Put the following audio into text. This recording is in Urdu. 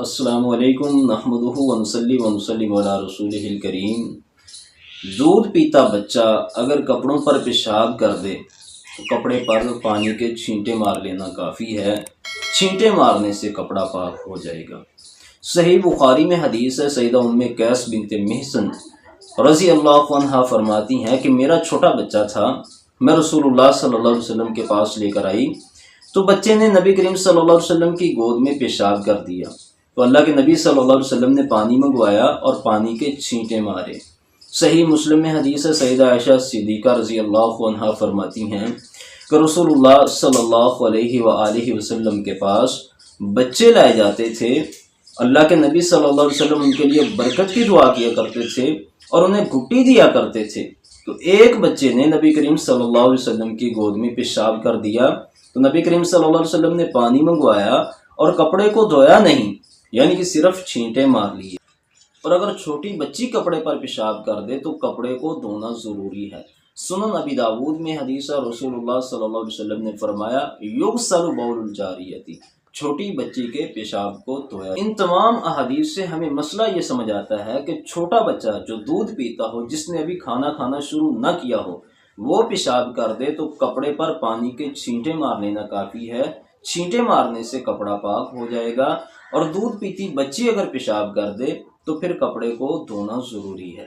السلام علیکم نحمدہ ونصلی ونسلم علی رسولہ الکریم۔ دودھ پیتا بچہ اگر کپڑوں پر پیشاب کر دے تو کپڑے پر پانی کے چھینٹے مار لینا کافی ہے، چھینٹے مارنے سے کپڑا پاک ہو جائے گا۔ صحیح بخاری میں حدیث ہے، سیدہ ام قیس بنت محصن رضی اللہ عنہا فرماتی ہیں کہ میرا چھوٹا بچہ تھا، میں رسول اللہ صلی اللہ علیہ وسلم کے پاس لے کر آئی تو بچے نے نبی کریم صلی اللہ علیہ وسلم کی گود میں پیشاب کر دیا، تو اللہ کے نبی صلی اللہ علیہ وسلم نے پانی منگوایا اور پانی کے چھینٹے مارے۔ صحیح مسلم میں حدیث ہے، سیدہ عائشہ صدیقہ رضی اللہ عنہا فرماتی ہیں کہ رسول اللہ صلی اللہ علیہ وآلہ وسلم کے پاس بچے لائے جاتے تھے، اللہ کے نبی صلی اللہ علیہ وسلم ان کے لیے برکت کی دعا کیا کرتے تھے اور انہیں گھٹی دیا کرتے تھے۔ تو ایک بچے نے نبی کریم صلی اللہ علیہ وسلم کی گود میں پیشاب کر دیا تو نبی کریم صلی اللہ علیہ وسلم نے پانی منگوایا اور کپڑے کو دھویا نہیں، یعنی کہ صرف چھینٹے مار لیے۔ اور اگر چھوٹی بچی کپڑے پر پیشاب کر دے تو کپڑے کو دھونا ضروری ہے۔ سنن ابی داود میں حدیث ہے، رسول اللہ صلی اللہ علیہ وسلم نے فرمایا یغسل بول الجاریتی، چھوٹی بچی کے پیشاب کو دھویا۔ ان تمام احادیث سے ہمیں مسئلہ یہ سمجھ آتا ہے کہ چھوٹا بچہ جو دودھ پیتا ہو، جس نے ابھی کھانا کھانا شروع نہ کیا ہو، وہ پیشاب کر دے تو کپڑے پر پانی کے چھینٹے مار لینا کافی ہے، چھینٹے مارنے سے کپڑا پاک ہو جائے گا۔ اور دودھ پیتی بچی اگر پیشاب کر دے تو پھر کپڑے کو دھونا ضروری ہے۔